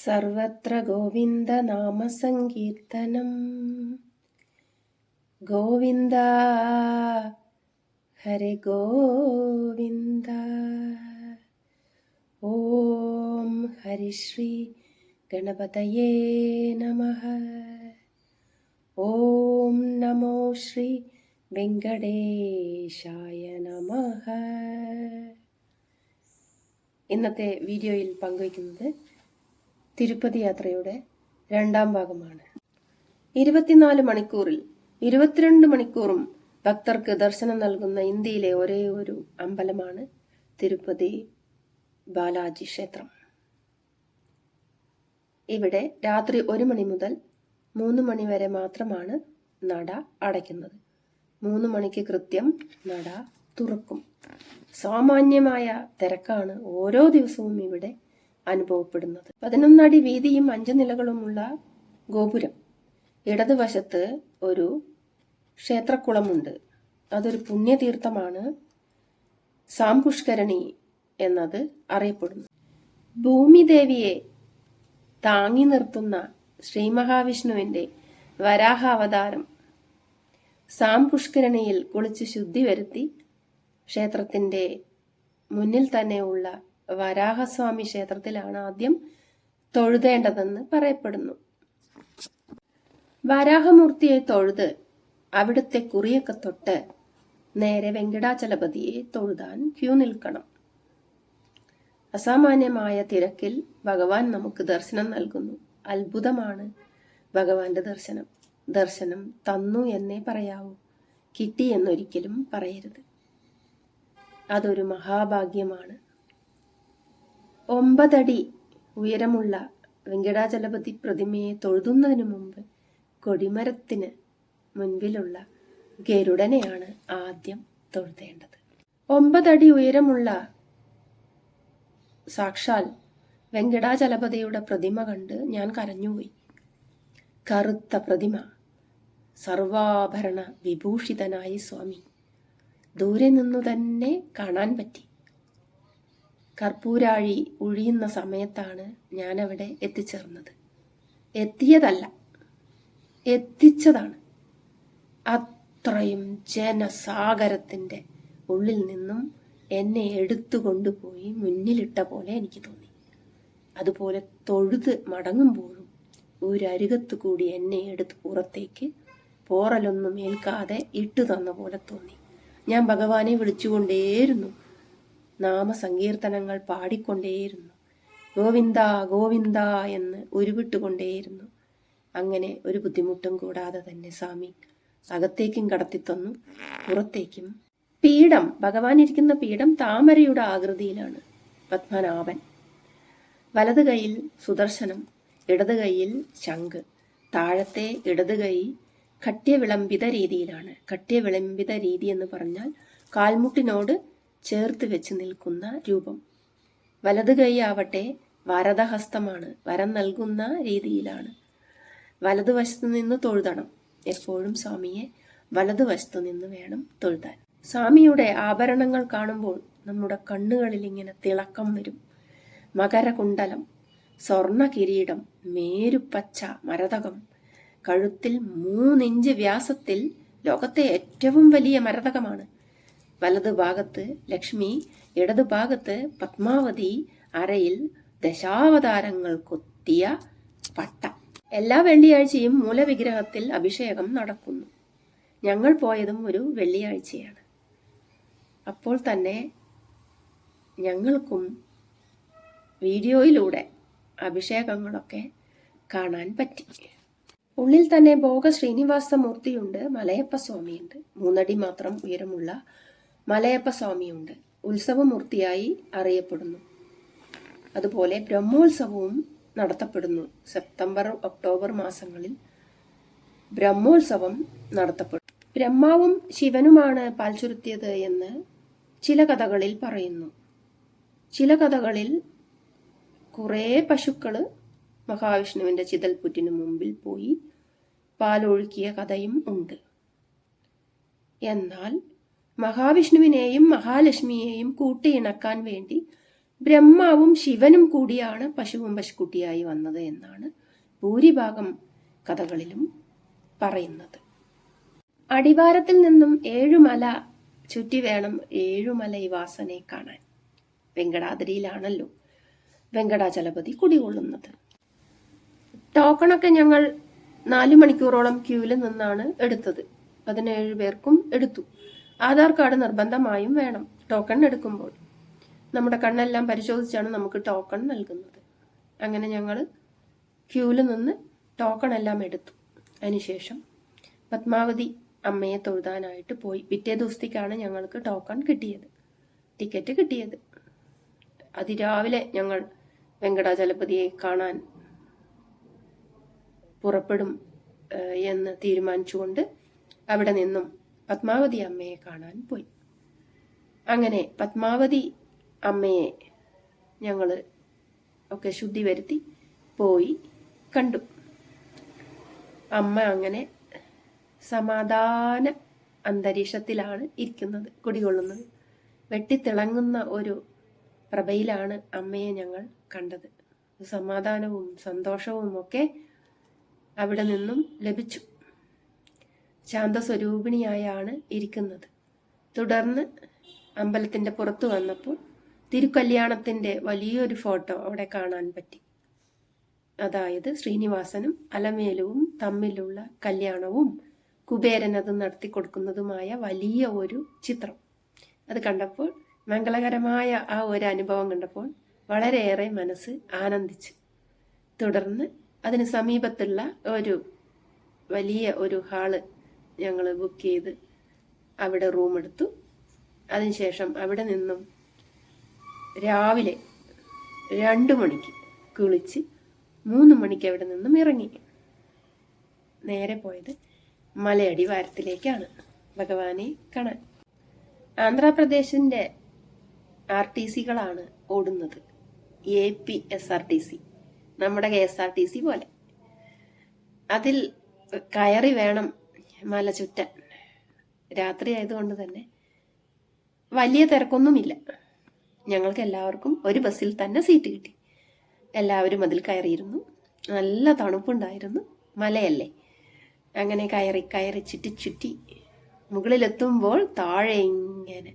സർവത്ര ഗോവിന്ദനാമസങ്കീർത്തനം. ഗോവിന്ദ ഹരേ ഗോവിന്ദ. ഓം ഹരിശ്രീ ഗണപതയേ നമഃ. ഓം നമോ ശ്രീ വെങ്കടേശായ നമഃ. ഇന്നത്തെ വീഡിയോയിൽ പങ്കുവയ്ക്കുന്നത് തിരുപ്പതി യാത്രയുടെ രണ്ടാം ഭാഗമാണ്. 24 മണിക്കൂറിൽ 22 മണിക്കൂറും ഭക്തർക്ക് ദർശനം നൽകുന്ന ഇന്ത്യയിലെ ഒരേ ഒരു അമ്പലമാണ് തിരുപ്പതി ബാലാജി ക്ഷേത്രം. ഇവിടെ രാത്രി 1 മണി മുതൽ 3 മണി വരെ മാത്രമാണ് നട അടയ്ക്കുന്നത്. 3 മണിക്ക് കൃത്യം നട തുറക്കും. സാമാന്യമായ തിരക്കാണ് ഓരോ ദിവസവും ഇവിടെ അനുഭവപ്പെടുന്നത്. 11 അടി വീതിയും 5 നിലകളുമുള്ള ഗോപുരം. ഇടതുവശത്ത് ഒരു ക്ഷേത്രക്കുളമുണ്ട്. അതൊരു പുണ്യതീർത്ഥമാണ്. സാംപുഷ്കരണി എന്നത് അറിയപ്പെടുന്നു. ഭൂമിദേവിയെ താങ്ങി നിർത്തുന്ന ശ്രീ മഹാവിഷ്ണുവിന്റെ വരാഹ അവതാരം സാംപുഷ്കരണിയിൽ കുളിച്ച് ശുദ്ധി വരുത്തി ക്ഷേത്രത്തിന്റെ മുന്നിൽ തന്നെയുള്ള വരാഹസ്വാമി ക്ഷേത്രത്തിലാണ് ആദ്യം തൊഴുതേണ്ടതെന്ന് പറയപ്പെടുന്നു. വരാഹമൂർത്തിയെ തൊഴുത് അവിടുത്തെ കുറിയൊക്കെ തൊട്ട് നേരെ വെങ്കടാചലപതിയെ തൊഴുതാൻ ക്യൂ നിൽക്കണം. അസാമാന്യമായ തിരക്കിൽ ഭഗവാൻ നമുക്ക് ദർശനം നൽകുന്നു. അത്ഭുതമാണ് ഭഗവാന്റെ ദർശനം. ദർശനം തന്നു എന്നേ പറയാവൂ, കിട്ടി എന്നൊരിക്കലും പറയരുത്. അതൊരു മഹാഭാഗ്യമാണ്. 9 അടി ഉയരമുള്ള വെങ്കടാചലപതി പ്രതിമയെ തൊഴുതുന്നതിനു മുമ്പ് കൊടിമരത്തിന് മുൻപിലുള്ള ഗരുഡനെയാണ് ആദ്യം തൊഴുതേണ്ടത്. 9 അടി ഉയരമുള്ള സാക്ഷാൽ വെങ്കടാചലപതിയുടെ പ്രതിമ കണ്ട് ഞാൻ കരഞ്ഞുപോയി. കറുത്ത പ്രതിമ, സർവാഭരണ വിഭൂഷിതനായി സ്വാമി ദൂരെ നിന്നു തന്നെ കാണാൻ പറ്റി. കർപ്പൂരാഴി ഒഴിയുന്ന സമയത്താണ് ഞാൻ അവിടെ എത്തിച്ചേർന്നത്. എത്തിയതല്ല, എത്തിച്ചതാണ്. അത്രയും ജനസാഗരത്തിന്റെ ഉള്ളിൽ നിന്നും എന്നെ എടുത്തുകൊണ്ടുപോയി മുന്നിലിട്ട പോലെ എനിക്ക് തോന്നി. അതുപോലെ തൊഴുത് മടങ്ങുമ്പോഴും ഒരരുകത്ത് കൂടി എന്നെ എടുത്ത് പുറത്തേക്ക് പോറലൊന്നും ഏൽക്കാതെ ഇട്ടു തന്ന പോലെ തോന്നി. ഞാൻ ഭഗവാനെ വിളിച്ചുകൊണ്ടേയിരുന്നു. നാമസങ്കീർത്തനങ്ങൾ പാടിക്കൊണ്ടേയിരുന്നു. ഗോവിന്ദ ഗോവിന്ദ എന്ന് ഉരുവിട്ടുകൊണ്ടേയിരുന്നു. അങ്ങനെ ഒരു ബുദ്ധിമുട്ടും കൂടാതെ തന്നെ സ്വാമി അകത്തേക്കും കടത്തിത്തന്നു, പുറത്തേക്കും. പീഠം, ഭഗവാൻ ഇരിക്കുന്ന പീഠം താമരയുടെ ആകൃതിയിലാണ്. പത്മനാഭൻ. വലത് കൈയിൽ സുദർശനം, ഇടത് കൈയിൽ ശംഖ്. താഴത്തെ ഇടത് കൈ കട്യവിളംബിത രീതിയിലാണ്. കട്യവിളംബിത രീതി എന്ന് പറഞ്ഞാൽ കാൽമുട്ടിനോട് ചേർത്ത് വെച്ച് നിൽക്കുന്ന രൂപം. വലത് കൈ ആവട്ടെ വരദഹസ്തമാണ്, വരം നൽകുന്ന രീതിയിലാണ്. വലതുവശത്ത് നിന്ന് തൊഴുതണം. എപ്പോഴും സ്വാമിയെ വലതുവശത്തു നിന്ന് വേണം തൊഴുതാൻ. സ്വാമിയുടെ ആഭരണങ്ങൾ കാണുമ്പോൾ നമ്മുടെ കണ്ണുകളിൽ ഇങ്ങനെ തിളക്കം വരും. മകരകുണ്ടലം, സ്വർണ കിരീടം, മേരുപ്പച്ച മരതകം, കഴുത്തിൽ 3 ഇഞ്ച് വ്യാസത്തിൽ ലോകത്തെ ഏറ്റവും വലിയ മരതകമാണ്. വലതു ഭാഗത്ത് ലക്ഷ്മി, ഇടതു ഭാഗത്ത് പത്മാവതി, അരയിൽ ദശാവതാരങ്ങൾ കൊത്തിയ പട്ട. എല്ലാ വെള്ളിയാഴ്ചയും മൂലവിഗ്രഹത്തിൽ അഭിഷേകം നടക്കുന്നു. ഞങ്ങൾ പോയതും ഒരു വെള്ളിയാഴ്ചയാണ്. അപ്പോൾ തന്നെ ഞങ്ങൾക്കും വീഡിയോയിലൂടെ അഭിഷേകങ്ങളൊക്കെ കാണാൻ പറ്റി. ഉള്ളിൽ തന്നെ ഭോഗ ശ്രീനിവാസമൂർത്തിയുണ്ട്, മലയപ്പ സ്വാമിയുണ്ട്. 3 അടി മാത്രം ഉയരമുള്ള മലയപ്പ സ്വാമിയുണ്ട്. ഉത്സവമൂർത്തിയായി അറിയപ്പെടുന്നു. അതുപോലെ ബ്രഹ്മോത്സവവും നടത്തപ്പെടുന്നു. സെപ്റ്റംബർ ഒക്ടോബർ മാസങ്ങളിൽ ബ്രഹ്മോത്സവം നടത്തപ്പെടും. ബ്രഹ്മാവും ശിവനുമാണ് പാൽ ചുരുത്തിയത് എന്ന് ചില കഥകളിൽ പറയുന്നു. ചില കഥകളിൽ കുറേ പശുക്കള് മഹാവിഷ്ണുവിന്റെ ചിതൽപുറ്റിനു മുമ്പിൽ പോയി പാലൊഴുക്കിയ കഥയും ഉണ്ട്. എന്നാൽ മഹാവിഷ്ണുവിനെയും മഹാലക്ഷ്മിയെയും കൂട്ടിയിണക്കാൻ വേണ്ടി ബ്രഹ്മാവും ശിവനും കൂടിയാണ് പശുവും പശുക്കുട്ടിയായി വന്നത് എന്നാണ് ഭൂരിഭാഗം കഥകളിലും പറയുന്നത്. അടിവാരത്തിൽ നിന്നും 7 മല ചുറ്റി വേണം ഏഴുമലൈ വാസനെ കാണാൻ. വെങ്കടാദ്രിയിലാണല്ലോ വെങ്കടാചലപതി കുടികൊള്ളുന്നത്. ടോക്കണൊക്കെ ഞങ്ങൾ 4 മണിക്കൂറോളം ക്യൂവിൽ നിന്നാണ് എടുത്തത്. 17 പേർക്കും എടുത്തു. ആധാർ കാർഡ് നിർബന്ധമായും വേണം ടോക്കൺ എടുക്കുമ്പോൾ. നമ്മുടെ കണ്ണെല്ലാം പരിശോധിച്ചാണ് നമുക്ക് ടോക്കൺ നൽകുന്നത്. അങ്ങനെ ഞങ്ങൾ ക്യൂവിൽ നിന്ന് ടോക്കൺ എല്ലാം എടുത്തു. അതിനുശേഷം പത്മാവതി അമ്മയെ തൊഴുതാനായിട്ട് പോയി. പിറ്റേ ദിവസത്തേക്കാണ് ഞങ്ങൾക്ക് ടോക്കൺ കിട്ടിയത്, ടിക്കറ്റ് കിട്ടിയത്. അതിരാവിലെ ഞങ്ങൾ വെങ്കടാചലപതിയെ കാണാൻ പുറപ്പെടും എന്ന് തീരുമാനിച്ചുകൊണ്ട് അവിടെ നിന്നും പത്മാവതി അമ്മയെ കാണാൻ പോയി. അങ്ങനെ പത്മാവതി അമ്മയെ ഞങ്ങൾ ഒക്കെ ശുദ്ധി വരുത്തി പോയി കണ്ടു. അമ്മ അങ്ങനെ സമാധാന അന്തരീക്ഷത്തിലാണ് ഇരിക്കുന്നത്, കുടികൊള്ളുന്നത്. വെട്ടിത്തിളങ്ങുന്ന ഒരു പ്രഭയിലാണ് അമ്മയെ ഞങ്ങൾ കണ്ടത്. സമാധാനവും സന്തോഷവും ഒക്കെ അവിടെ നിന്നും ലഭിച്ചു. ശാന്തസ്വരൂപിണിയായാണ് ഇരിക്കുന്നത്. തുടർന്ന് അമ്പലത്തിൻ്റെ പുറത്ത് വന്നപ്പോൾ തിരുക്കല്യാണത്തിൻ്റെ വലിയൊരു ഫോട്ടോ അവിടെ കാണാൻ പറ്റി. അതായത് ശ്രീനിവാസനും അലമേലുവും തമ്മിലുള്ള കല്യാണവും കുബേരൻ അത് നടത്തി കൊടുക്കുന്നതുമായ വലിയ ഒരു ചിത്രം. അത് കണ്ടപ്പോൾ, മംഗളകരമായ ആ ഒരു അനുഭവം കണ്ടപ്പോൾ വളരെയേറെ മനസ്സ് ആനന്ദിച്ചു. തുടർന്ന് അതിന് സമീപത്തുള്ള ഒരു വലിയ ഒരു ഹാള് ഞങ്ങൾ ബുക്ക് ചെയ്ത് അവിടെ റൂം എടുത്തു. അതിനുശേഷം അവിടെ നിന്നും രാവിലെ 2 മണിക്ക് കുളിച്ച് 3 മണിക്ക് അവിടെ നിന്നും ഇറങ്ങി. നേരെ പോയത് മലയടിവാരത്തിലേക്കാണ് ഭഗവാനെ കാണാൻ. ആന്ധ്രാപ്രദേശിൻ്റെ RTCകളാണ് ഓടുന്നത്. APSRTC, നമ്മുടെ KSRTC പോലെ. അതിൽ കയറി വേണം മല ചുറ്റാൻ. രാത്രി ആയതുകൊണ്ട് തന്നെ വലിയ തിരക്കൊന്നുമില്ല. ഞങ്ങൾക്ക് എല്ലാവർക്കും ഒരു ബസ്സിൽ തന്നെ സീറ്റ് കിട്ടി. എല്ലാവരും അതിൽ കയറിയിരുന്നു. നല്ല തണുപ്പുണ്ടായിരുന്നു, മലയല്ലേ. അങ്ങനെ കയറി ചുറ്റി മുകളിലെത്തുമ്പോൾ താഴെ ഇങ്ങനെ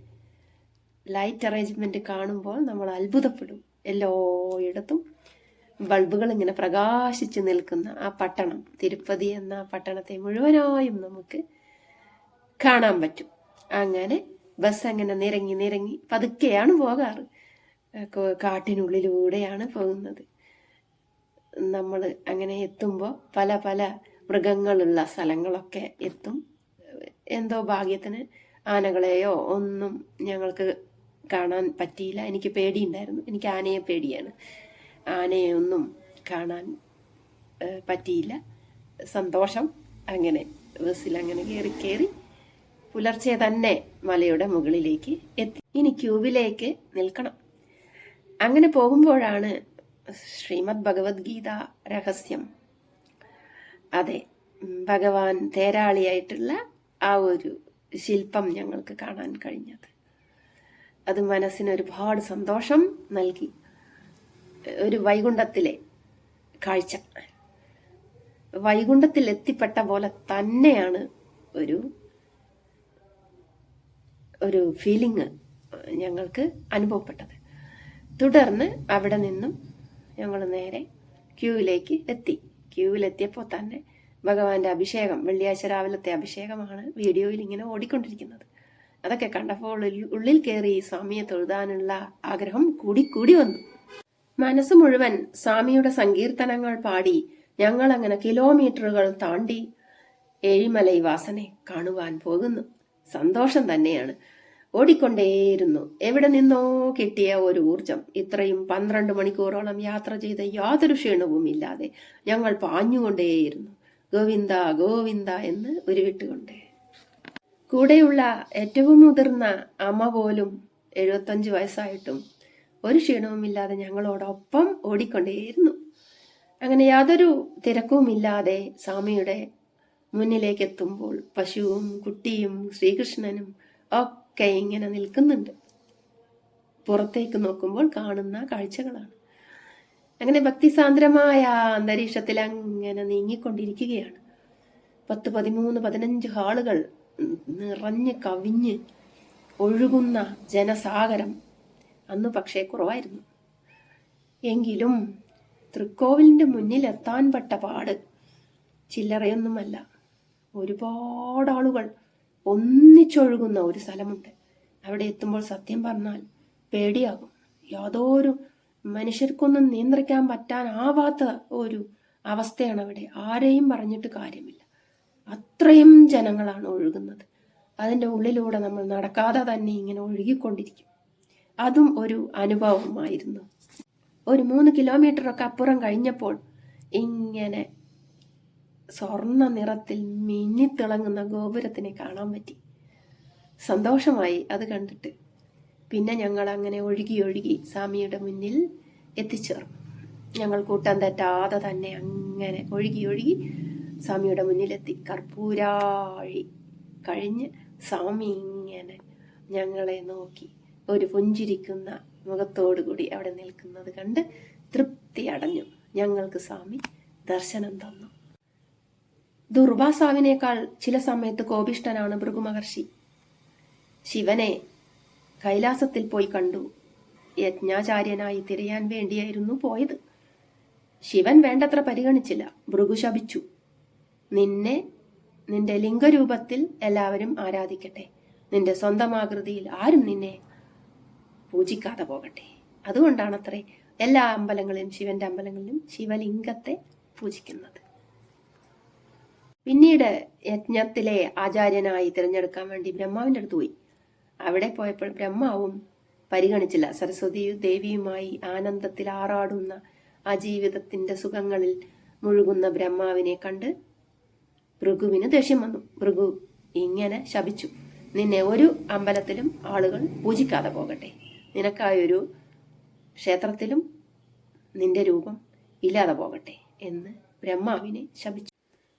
ലൈറ്റ് അറേഞ്ച്മെന്റ് കാണുമ്പോൾ നമ്മൾ അത്ഭുതപ്പെടും. എല്ലായിടത്തും ബൾബുകൾ ഇങ്ങനെ പ്രകാശിച്ചു നിൽക്കുന്ന ആ പട്ടണം, തിരുപ്പതി എന്ന പട്ടണത്തെ മുഴുവനായും നമുക്ക് കാണാൻ പറ്റും. അങ്ങനെ ബസ് അങ്ങനെ നിരങ്ങി പതുക്കെയാണ് പോകാറ്. കാട്ടിനുള്ളിലൂടെയാണ് പോകുന്നത്. നമ്മൾ അങ്ങനെ എത്തുമ്പോൾ പല മൃഗങ്ങളുള്ള സ്ഥലങ്ങളൊക്കെ എത്തും. എന്തോ ഭാഗ്യത്തിന് ആനകളെയോ ഒന്നും ഞങ്ങൾക്ക് കാണാൻ പറ്റിയില്ല. എനിക്ക് പേടിയുണ്ടായിരുന്നു. എനിക്ക് ആനയെ പേടിയാണ്. ആനയെ ഒന്നും കാണാൻ പറ്റിയില്ല. സന്തോഷം. അങ്ങനെ ബസ്സിൽ അങ്ങനെ കയറി പുലർച്ചെ തന്നെ മലയുടെ മുകളിലേക്ക് എത്തി. ഇനി ക്യൂവിലേക്ക് നിൽക്കണം. അങ്ങനെ പോകുമ്പോഴാണ് ശ്രീമദ് ഭഗവത്ഗീത രഹസ്യം, അതെ, ഭഗവാൻ തേരാളിയായിട്ടുള്ള ആ ഒരു ശില്പം ഞങ്ങൾക്ക് കാണാൻ കഴിഞ്ഞത്. അത് മനസ്സിന് ഒരുപാട് സന്തോഷം നൽകി. ഒരു വൈകുണ്ഠത്തിലെ കാഴ്ച, വൈകുണ്ഠത്തിൽ എത്തിപ്പെട്ട പോലെ തന്നെയാണ് ഒരു ഫീലിംഗ് ഞങ്ങൾക്ക് അനുഭവപ്പെട്ടത്. തുടർന്ന് അവിടെ നിന്നും ഞങ്ങൾ നേരെ ക്യൂവിലേക്ക് എത്തി. ക്യൂവിലെത്തിയപ്പോൾ തന്നെ ഭഗവാന്റെ അഭിഷേകം, വെള്ളിയാഴ്ച രാവിലത്തെ അഭിഷേകമാണ് വീഡിയോയിൽ ഇങ്ങനെ ഓടിക്കൊണ്ടിരിക്കുന്നത്. അതൊക്കെ കണ്ടപ്പോൾ ഉള്ളിൽ കയറി സ്വാമിയെ തൊഴുതാനുള്ള ആഗ്രഹം കൂടി വന്നു. മനസ്സ് മുഴുവൻ സ്വാമിയുടെ സങ്കീർത്തനങ്ങൾ പാടി ഞങ്ങൾ അങ്ങനെ കിലോമീറ്ററുകൾ താണ്ടി ഏഴിമലൈ വാസനെ കാണുവാൻ പോകുന്നു. സന്തോഷം തന്നെയാണ്. ഓടിക്കൊണ്ടേയിരുന്നു. എവിടെ നിന്നോ കിട്ടിയ ഒരു ഊർജം. ഇത്രയും 12 മണിക്കൂറോളം യാത്ര ചെയ്ത യാതൊരു ക്ഷീണവും ഇല്ലാതെ ഞങ്ങൾ പാഞ്ഞുകൊണ്ടേയിരുന്നു. ഗോവിന്ദ ഗോവിന്ദ എന്ന് ഉരുവിട്ടുകൊണ്ടേ. കൂടെയുള്ള ഏറ്റവും മുതിർന്ന അമ്മ പോലും 75 വയസ്സായിട്ടും ഒരു ക്ഷീണവുമില്ലാതെ ഞങ്ങളോടൊപ്പം ഓടിക്കൊണ്ടേയിരുന്നു. അങ്ങനെ യാതൊരു തിരക്കുമില്ലാതെ സ്വാമിയുടെ മുന്നിലേക്ക് എത്തുമ്പോൾ പശുവും കുട്ടിയും ശ്രീകൃഷ്ണനും ഒക്കെ ഇങ്ങനെ നിൽക്കുന്നുണ്ട്. പുറത്തേക്ക് നോക്കുമ്പോൾ കാണുന്ന കാഴ്ചകളാണ്. അങ്ങനെ ഭക്തിസാന്ദ്രമായ അന്തരീക്ഷത്തിൽ അങ്ങനെ നീങ്ങിക്കൊണ്ടിരിക്കുകയാണ്. 10, 13, 15 ഹാളുകൾ നിറഞ്ഞ് കവിഞ്ഞ് ഒഴുകുന്ന ജനസാഗരം അന്ന് പക്ഷേ കുറവായിരുന്നു. എങ്കിലും തൃക്കോവിലിന്റെ മുന്നിൽ എത്താൻ പെട്ട പാട് ചില്ലറയൊന്നുമല്ല. ഒരുപാട് ആളുകൾ ഒന്നിച്ചൊഴുകുന്ന ഒരു സ്ഥലമുണ്ട്. അവിടെ എത്തുമ്പോൾ സത്യം പറഞ്ഞാൽ പേടിയാകും. യാതൊരു മനുഷ്യർക്കൊന്നും നിയന്ത്രിക്കാൻ പറ്റാനാവാത്ത ഒരു അവസ്ഥയാണ് അവിടെ. ആരെയും പറഞ്ഞിട്ട് കാര്യമില്ല. അത്രയും ജനങ്ങളാണ് ഒഴുകുന്നത്. അതിൻ്റെ ഉള്ളിലൂടെ നമ്മൾ നടക്കാതെ തന്നെ ഇങ്ങനെ ഒഴുകിക്കൊണ്ടിരിക്കും. അതും ഒരു അനുഭവമായിരുന്നു. ഒരു 3 കിലോമീറ്ററൊക്കെ അപ്പുറം കഴിഞ്ഞപ്പോൾ ഇങ്ങനെ സ്വർണ്ണ നിറത്തിൽ മിന്നിത്തിളങ്ങുന്ന ഗോപുരത്തിനെ കാണാൻ പറ്റി. സന്തോഷമായി അത് കണ്ടിട്ട്. പിന്നെ ഞങ്ങൾ അങ്ങനെ ഒഴുകി ഒഴുകി സ്വാമിയുടെ മുന്നിൽ എത്തിച്ചേർന്നു. ഞങ്ങൾ കൂട്ടം തെറ്റാതെ തന്നെ അങ്ങനെ ഒഴുകി ഒഴുകി സ്വാമിയുടെ മുന്നിലെത്തി. കർപ്പൂരാഴി കഴിഞ്ഞ് സ്വാമി ഇങ്ങനെ ഞങ്ങളെ നോക്കി ഒരു പുഞ്ചിരിക്കുന്ന മുഖത്തോടുകൂടി അവിടെ നിൽക്കുന്നത് കണ്ട് തൃപ്തി അടഞ്ഞു. ഞങ്ങൾക്ക് സ്വാമി ദർശനം തന്നു. ദുർവാസാവിനേക്കാൾ ചില സമയത്ത് കോപിഷ്ഠനാണ് ഭൃഗു മഹർഷി. ശിവനെ കൈലാസത്തിൽ പോയി കണ്ടു. യജ്ഞാചാര്യനായി തിരയാൻ വേണ്ടിയായിരുന്നു പോയത്. ശിവൻ വേണ്ടത്ര പരിഗണിച്ചില്ല. ഭൃഗു ശപിച്ചു, നിന്റെ ലിംഗരൂപത്തിൽ എല്ലാവരും ആരാധിക്കട്ടെ, നിന്റെ സ്വന്തം ആകൃതിയിൽ ആരും നിന്നെ പൂജിക്കാതെ പോകട്ടെ. അതുകൊണ്ടാണത്രേ എല്ലാ അമ്പലങ്ങളിലും, ശിവന്റെ അമ്പലങ്ങളിലും ശിവലിംഗത്തെ പൂജിക്കുന്നത്. പിന്നീട് യജ്ഞത്തിലെ ആചാര്യനായി തിരഞ്ഞെടുക്കാൻ വേണ്ടി ബ്രഹ്മാവിന്റെ അടുത്ത് പോയി. അവിടെ പോയപ്പോൾ ബ്രഹ്മാവും പരിഗണിച്ചില്ല. സരസ്വതി ദേവിയുമായി ആനന്ദത്തിൽ ആറാടുന്ന ആ ജീവിതത്തിന്റെ സുഖങ്ങളിൽ മുഴുകുന്ന ബ്രഹ്മാവിനെ കണ്ട് ഭൃഗുവിന് ദേഷ്യം വന്നു. ഭൃഗു ഇങ്ങനെ ശപിച്ചു, നിന്നെ ഒരു അമ്പലത്തിലും ആളുകൾ പൂജിക്കാതെ പോകട്ടെ, നിനക്കായൊരു ക്ഷേത്രത്തിലും നിന്റെ രൂപം ഇല്ലാതെ പോകട്ടെ എന്ന് ബ്രഹ്മാവിനെ ശപിച്ചു.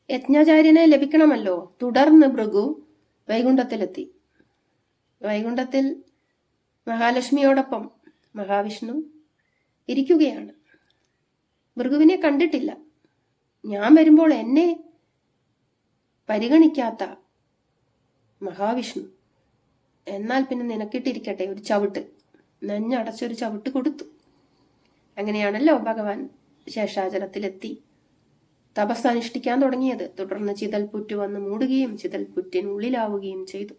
യജ്ഞാചാര്യനെ ലഭിക്കണമല്ലോ. തുടർന്ന് ഭൃഗു വൈകുണ്ഠത്തിലെത്തി. വൈകുണ്ഠത്തിൽ മഹാലക്ഷ്മിയോടൊപ്പം മഹാവിഷ്ണു ഇരിക്കുകയാണ്. ഭൃഗുവിനെ കണ്ടിട്ടില്ല. ഞാൻ വരുമ്പോൾ എന്നെ പരിഗണിക്കാത്ത മഹാവിഷ്ണു, എന്നാൽ പിന്നെ നിനക്കിട്ടിരിക്കട്ടെ ഒരു ചവിട്ട്, നെഞ്ഞടച്ചൊരു ചവിട്ട് കൊടുത്തു. അങ്ങനെയാണല്ലോ ഭഗവാൻ ശേഷാചലത്തിലെത്തി തപസ് അനുഷ്ഠിക്കാൻ തുടങ്ങിയത്. തുടർന്ന് ചിതൽപുറ്റ് വന്ന് മൂടുകയും ചിതൽപുറ്റിനുള്ളിലാവുകയും ചെയ്തു.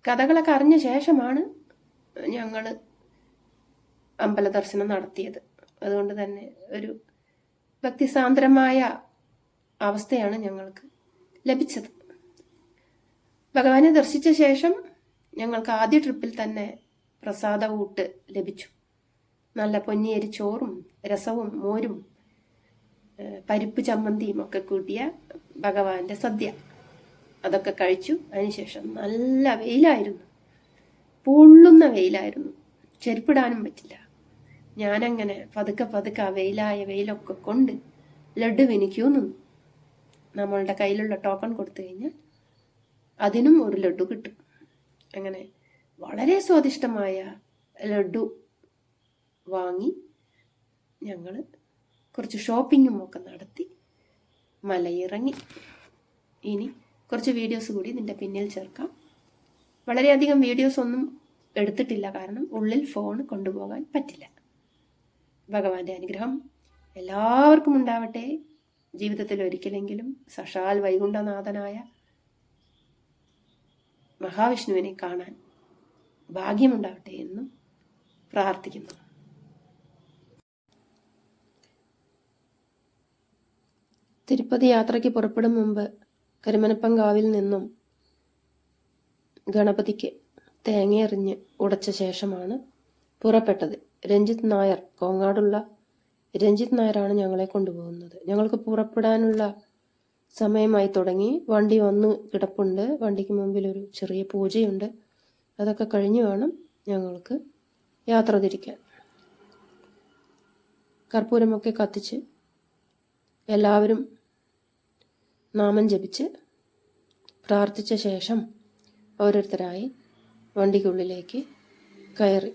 കഥകളൊക്കെ അറിഞ്ഞ ശേഷമാണ് ഞങ്ങൾ അമ്പല ദർശനം നടത്തിയത്. അതുകൊണ്ട് തന്നെ ഒരു ഭക്തിസാന്ദ്രമായ അവസ്ഥയാണ് ഞങ്ങൾക്ക് ലഭിച്ചത്. ഭഗവാനെ ദർശിച്ച ശേഷം ഞങ്ങൾക്ക് ആദ്യ ട്രിപ്പിൽ തന്നെ പ്രസാദ ഊട്ട് ലഭിച്ചു. നല്ല പൊന്നിയരി ചോറും രസവും മോരും പരിപ്പ് ചമ്മന്തിയും ഒക്കെ കൂട്ടിയ ഭഗവാന്റെ സദ്യ, അതൊക്കെ കഴിച്ചു. അതിനുശേഷം നല്ല വെയിലായിരുന്നു, പൊള്ളുന്ന വെയിലായിരുന്നു, ചെരുപ്പിടാനും പറ്റില്ല. ഞാനങ്ങനെ പതുക്കെ പതുക്കെ ആ വെയിലൊക്കെ കൊണ്ട് ലഡുവിന് ക്യൂ നിന്നു. നമ്മളുടെ കയ്യിലുള്ള ടോക്കൺ കൊടുത്തു കഴിഞ്ഞാൽ അതിനും ഒരു ലഡു കിട്ടും. അങ്ങനെ വളരെ സ്വാദിഷ്ടമായ ലഡു വാങ്ങി ഞങ്ങൾ കുറച്ച് ഷോപ്പിങ്ങും ഒക്കെ നടത്തി മലയിറങ്ങി. ഇനി കുറച്ച് വീഡിയോസ് കൂടി നിന്റെ പിന്നിൽ ചേർക്കാം. വളരെയധികം വീഡിയോസ് ഒന്നും എടുത്തിട്ടില്ല, കാരണം ഉള്ളിൽ ഫോൺ കൊണ്ടുപോകാൻ പറ്റില്ല. ഭഗവാന്റെ അനുഗ്രഹം എല്ലാവർക്കും ഉണ്ടാവട്ടെ. ജീവിതത്തിൽ ഒരിക്കലെങ്കിലും സഷാൽ വൈകുണ്ഠനാഥനായ മഹാവിഷ്ണുവിനെ കാണാൻ ഭാഗ്യമുണ്ടാവട്ടെ എന്നും പ്രാർത്ഥിക്കുന്നു. തിരുപ്പതി യാത്രയ്ക്ക് പുറപ്പെടും മുമ്പ് കരിമനപ്പങ്കാവിൽ നിന്നും ഗണപതിക്ക് തേങ്ങയെറിഞ്ഞ് ഉടച്ച ശേഷമാണ് പുറപ്പെട്ടത്. രഞ്ജിത്ത് നായർ, കോങ്ങാടുള്ള രഞ്ജിത്ത് നായരാണ് ഞങ്ങളെ കൊണ്ടുപോകുന്നത്. ഞങ്ങൾക്ക് പുറപ്പെടാനുള്ള സമയമായി തുടങ്ങി. വണ്ടി വന്ന് കിടപ്പുണ്ട്. വണ്ടിക്ക് മുമ്പിൽ ഒരു ചെറിയ പൂജയുണ്ട്. അതൊക്കെ കഴിഞ്ഞ് വേണം ഞങ്ങൾക്ക് യാത്ര തിരിക്കാൻ. കർപ്പൂരമൊക്കെ കത്തിച്ച് എല്ലാവരും നാമം ജപിച്ച് പ്രാർത്ഥിച്ച ശേഷം ഓരോരുത്തരായി വണ്ടിക്കുള്ളിലേക്ക് കയറി.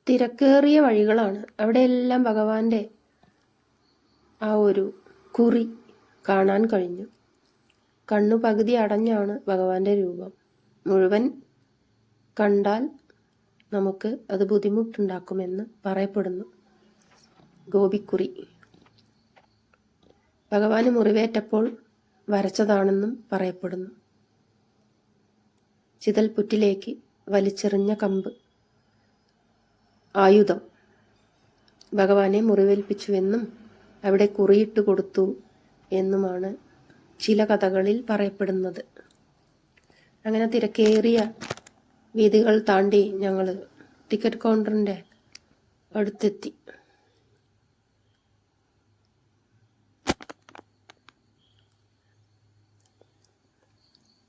തിരക്കേറിയ വഴികളാണ്. അവിടെയെല്ലാം ഭഗവാന്റെ ആ ഒരു കുറി കാണാൻ കഴിഞ്ഞു. കണ്ണു പകുതി അടഞ്ഞാണ് ഭഗവാന്റെ രൂപം. മുഴുവൻ കണ്ടാൽ നമുക്ക് അത് ബുദ്ധിമുട്ടുണ്ടാക്കുമെന്ന് പറയപ്പെടുന്നു. ഗോപിക്കുറി ഭഗവാന് മുറിവേറ്റപ്പോൾ വരച്ചതാണെന്നും പറയപ്പെടുന്നു. ചിതൽപുറ്റിലേക്ക് വലിച്ചെറിഞ്ഞ കമ്പ് ആയുധം ഭഗവാനെ മുറിവേൽപ്പിച്ചുവെന്നും അവിടെ കുറിയിട്ട് കൊടുത്തു എന്നുമാണ് ചില കഥകളിൽ പറയപ്പെടുന്നത്. അങ്ങനെ തിരക്കേറിയ വീഥികൾ താണ്ടി ഞങ്ങൾ ടിക്കറ്റ് കൗണ്ടറിൻ്റെ അടുത്തെത്തി.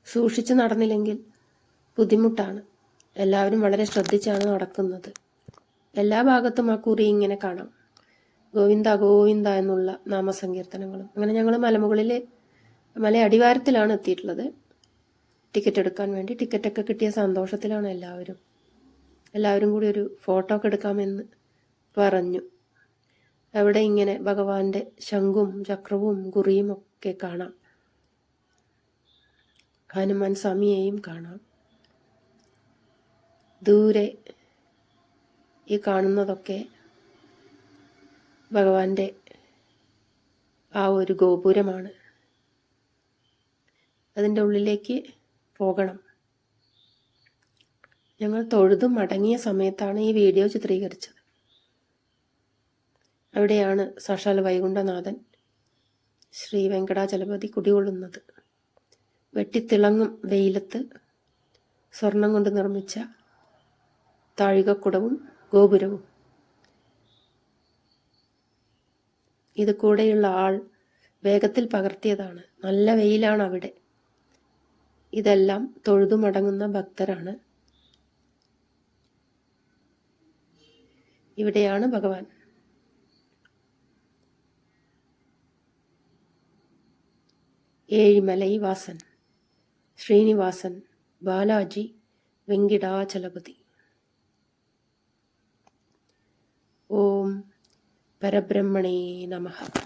സൂക്ഷിച്ച് നടന്നില്ലെങ്കിൽ ബുദ്ധിമുട്ടാണ്. എല്ലാവരും വളരെ ശ്രദ്ധിച്ചാണ് നടക്കുന്നത്. എല്ലാ ഭാഗത്തും ആ കുറി ഇങ്ങനെ കാണാം. ഗോവിന്ദ ഗോവിന്ദ എന്നുള്ള നാമസങ്കീർത്തനങ്ങളും. അങ്ങനെ ഞങ്ങൾ മല അടിവാരത്തിലാണ് എത്തിയിട്ടുള്ളത്. ടിക്കറ്റ് എടുക്കാൻ വേണ്ടി. ടിക്കറ്റൊക്കെ കിട്ടിയ സന്തോഷത്തിലാണ് എല്ലാവരും കൂടി ഒരു ഫോട്ടോ ഒക്കെ എടുക്കാമെന്ന് പറഞ്ഞു. അവിടെ ഇങ്ങനെ ഭഗവാന്റെ ശംഖും ചക്രവും കുറിയും ഒക്കെ കാണാം. ഹനുമാൻ സ്വാമിയെയും കാണാം. ദൂരെ ഈ കാണുന്നതൊക്കെ ഭഗവാന്റെ ആ ഒരു ഗോപുരമാണ്. അതിൻ്റെ ഉള്ളിലേക്ക് പോകണം. ഞങ്ങൾ തൊഴുതും മടങ്ങിയ സമയത്താണ് ഈ വീഡിയോ ചിത്രീകരിച്ചത്. അവിടെയാണ് സാക്ഷാൽ വൈകുണ്ഠനാഥൻ ശ്രീ വെങ്കടാചലപതി കുടികൊള്ളുന്നത്. വെട്ടിത്തിളങ്ങും വെയിലത്ത് സ്വർണം കൊണ്ട് നിർമ്മിച്ച താഴികക്കുടവും ഗോപുരവും. ഇത് കൂടെയുള്ള ആൾ വേഗത്തിൽ പകർത്തിയതാണ്. നല്ല വെയിലാണ് അവിടെ. ഇതെല്ലാം തൊഴുതുമടങ്ങുന്ന ഭക്തരാണ്. ഇവിടെയാണ് ഭഗവാൻ. ഏഴിമലൈ വാസൻ, ശ്രീനിവാസൻ, ബാലാജി, വെങ്കിടാചലപതി. ഓം പരബ്രഹ്മണേ നമഃ.